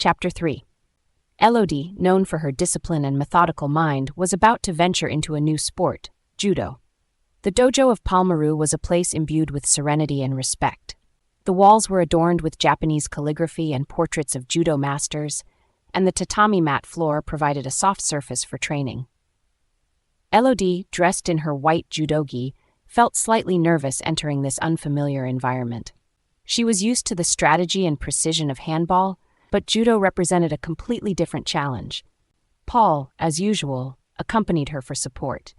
Chapter 3. Élodie, known for her discipline and methodical mind, was about to venture into a new sport, judo. The dojo of Palmaroux was a place imbued with serenity and respect. The walls were adorned with Japanese calligraphy and portraits of judo masters, and the tatami mat floor provided a soft surface for training. Élodie, dressed in her white judogi, felt slightly nervous entering this unfamiliar environment. She was used to the strategy and precision of handball, but judo represented a completely different challenge. Paul, as usual, accompanied her for support.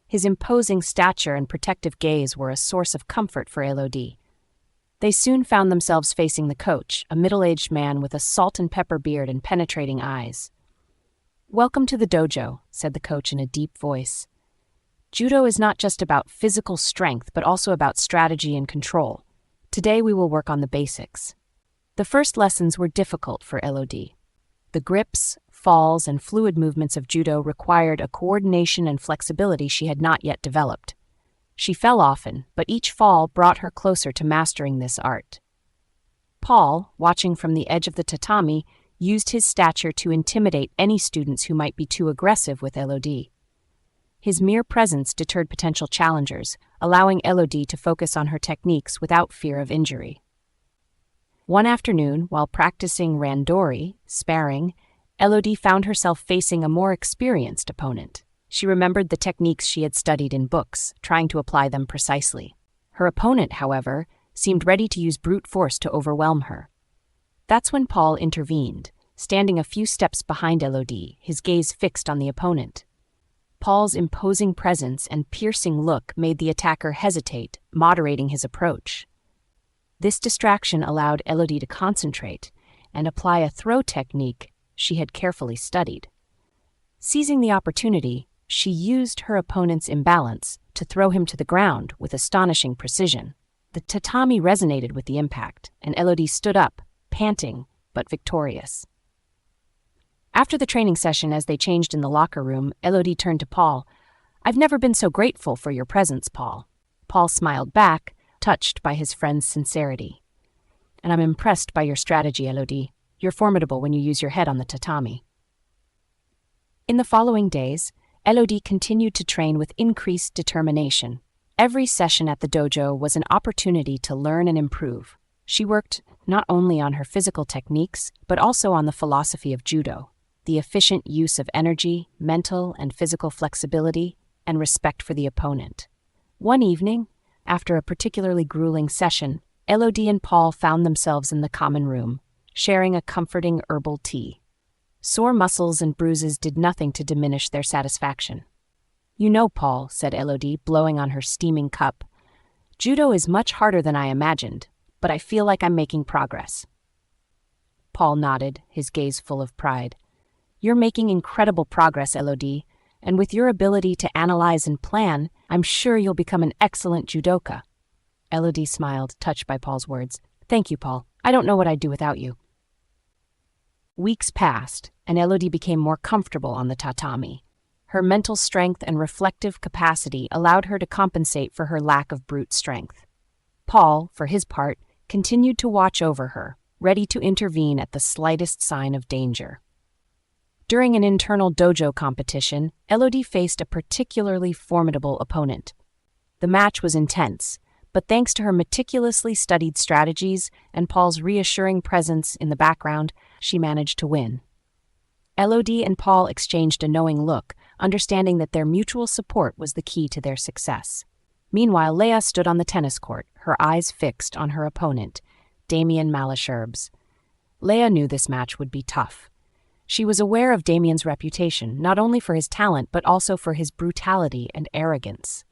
His imposing stature and protective gaze were a source of comfort for Élodie. They soon found themselves facing the coach, a middle-aged man with a salt-and-pepper beard and penetrating eyes. "Welcome to the dojo," said the coach in a deep voice. "Judo is not just about physical strength, but also about strategy and control. Today we will work on the basics." The first lessons were difficult for Élodie. The grips, falls, and fluid movements of judo required a coordination and flexibility she had not yet developed. She fell often, but each fall brought her closer to mastering this art. Paul, watching from the edge of the tatami, used his stature to intimidate any students who might be too aggressive with Élodie. His mere presence deterred potential challengers, allowing Élodie to focus on her techniques without fear of injury. One afternoon, while practicing randori, sparring, Élodie found herself facing a more experienced opponent. She remembered the techniques she had studied in books, trying to apply them precisely. Her opponent, however, seemed ready to use brute force to overwhelm her. That's when Paul intervened, standing a few steps behind Élodie, his gaze fixed on the opponent. Paul's imposing presence and piercing look made the attacker hesitate, moderating his approach. This distraction allowed Élodie to concentrate and apply a throw technique she had carefully studied. Seizing the opportunity, she used her opponent's imbalance to throw him to the ground with astonishing precision. The tatami resonated with the impact, and Élodie stood up, panting but victorious. After the training session, as they changed in the locker room, Élodie turned to Paul. "I've never been so grateful for your presence, Paul." Paul smiled back, touched by his friend's sincerity. "And I'm impressed by your strategy, Élodie. You're formidable when you use your head on the tatami." In the following days, Élodie continued to train with increased determination. Every session at the dojo was an opportunity to learn and improve. She worked not only on her physical techniques, but also on the philosophy of judo, the efficient use of energy, mental and physical flexibility, and respect for the opponent. One evening, after a particularly grueling session, Élodie and Paul found themselves in the common room, sharing a comforting herbal tea. Sore muscles and bruises did nothing to diminish their satisfaction. "You know, Paul," said Élodie, blowing on her steaming cup, "judo is much harder than I imagined, but I feel like I'm making progress." Paul nodded, his gaze full of pride. "You're making incredible progress, Élodie, and with your ability to analyze and plan, I'm sure you'll become an excellent judoka." Élodie smiled, touched by Paul's words. "Thank you, Paul. I don't know what I'd do without you." Weeks passed, and Élodie became more comfortable on the tatami. Her mental strength and reflective capacity allowed her to compensate for her lack of brute strength. Paul, for his part, continued to watch over her, ready to intervene at the slightest sign of danger. During an internal dojo competition, Élodie faced a particularly formidable opponent. The match was intense, but thanks to her meticulously studied strategies and Paul's reassuring presence in the background, she managed to win. Élodie and Paul exchanged a knowing look, understanding that their mutual support was the key to their success. Meanwhile, Léa stood on the tennis court, her eyes fixed on her opponent, Damien. Léa knew this match would be tough. She was aware of Damien's reputation, not only for his talent but also for his brutality and arrogance.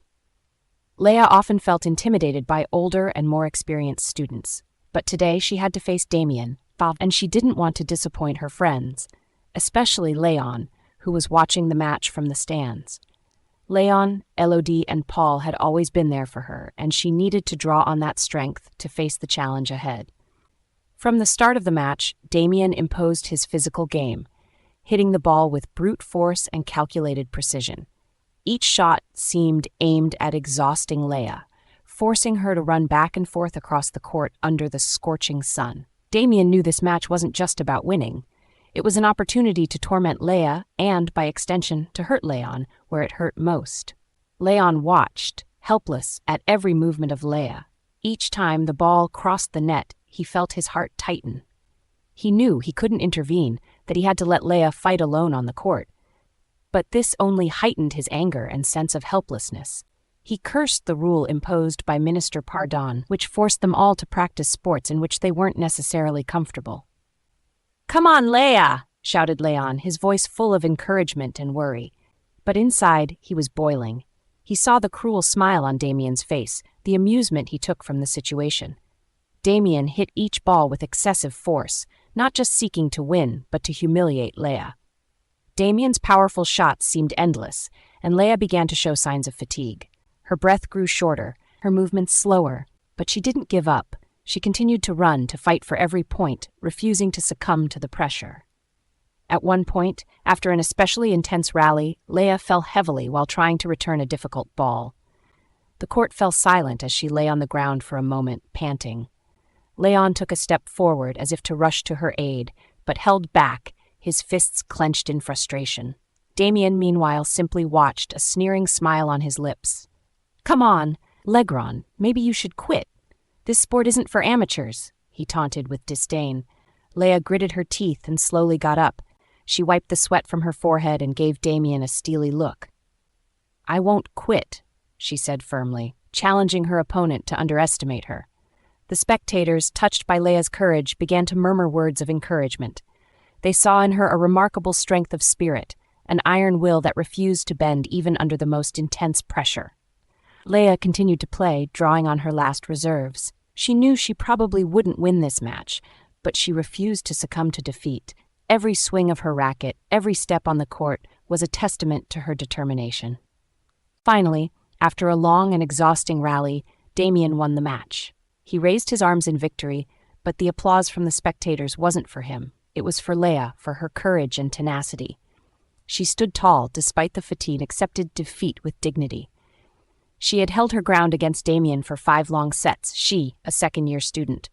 Léa often felt intimidated by older and more experienced students, but today she had to face Damien, and she didn't want to disappoint her friends, especially Léon, who was watching the match from the stands. Léon, Élodie, and Paul had always been there for her, and she needed to draw on that strength to face the challenge ahead. From the start of the match, Damien imposed his physical game, hitting the ball with brute force and calculated precision. Each shot seemed aimed at exhausting Léa, forcing her to run back and forth across the court under the scorching sun. Damien knew this match wasn't just about winning. It was an opportunity to torment Léa and, by extension, to hurt Léon where it hurt most. Léon watched, helpless at every movement of Léa. Each time the ball crossed the net, he felt his heart tighten. He knew he couldn't intervene, that he had to let Léa fight alone on the court. But this only heightened his anger and sense of helplessness. He cursed the rule imposed by Minister Pardon, which forced them all to practice sports in which they weren't necessarily comfortable. "Come on, Léa!" shouted Léon, his voice full of encouragement and worry. But inside, he was boiling. He saw the cruel smile on Damien's face, the amusement he took from the situation. Damien hit each ball with excessive force, not just seeking to win, but to humiliate Léa. Damien's powerful shots seemed endless, and Léa began to show signs of fatigue. Her breath grew shorter, her movements slower, but she didn't give up. She continued to run, to fight for every point, refusing to succumb to the pressure. At one point, after an especially intense rally, Léa fell heavily while trying to return a difficult ball. The court fell silent as she lay on the ground for a moment, panting. Léon took a step forward as if to rush to her aid, but held back, his fists clenched in frustration. Damien, meanwhile, simply watched, a sneering smile on his lips. "Come on, Legrand, maybe you should quit. This sport isn't for amateurs," he taunted with disdain. Léa gritted her teeth and slowly got up. She wiped the sweat from her forehead and gave Damien a steely look. "I won't quit," she said firmly, challenging her opponent to underestimate her. The spectators, touched by Léa's courage, began to murmur words of encouragement. They saw in her a remarkable strength of spirit, an iron will that refused to bend even under the most intense pressure. Léa continued to play, drawing on her last reserves. She knew she probably wouldn't win this match, but she refused to succumb to defeat. Every swing of her racket, every step on the court, was a testament to her determination. Finally, after a long and exhausting rally, Damien won the match. He raised his arms in victory, but the applause from the spectators wasn't for him. It was for Léa, for her courage and tenacity. She stood tall, despite the fatigue, accepted defeat with dignity. She had held her ground against Damien for 5 long sets, she, a second-year student.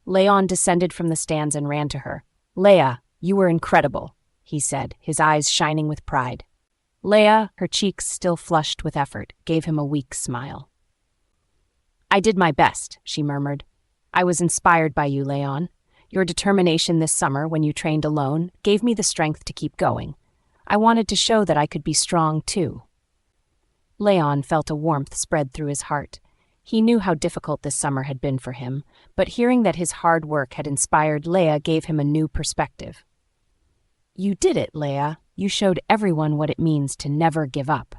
Léon descended from the stands and ran to her. "Léa, you were incredible," he said, his eyes shining with pride. Léa, her cheeks still flushed with effort, gave him a weak smile. "I did my best," she murmured. "I was inspired by you, Léon. Your determination this summer, when you trained alone, gave me the strength to keep going. I wanted to show that I could be strong, too." Léon felt a warmth spread through his heart. He knew how difficult this summer had been for him, but hearing that his hard work had inspired Léa gave him a new perspective. "You did it, Léa. You showed everyone what it means to never give up."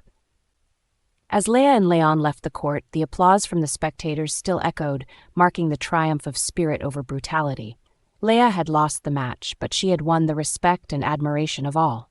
As Léa and Léon left the court, the applause from the spectators still echoed, marking the triumph of spirit over brutality. Léa had lost the match, but she had won the respect and admiration of all.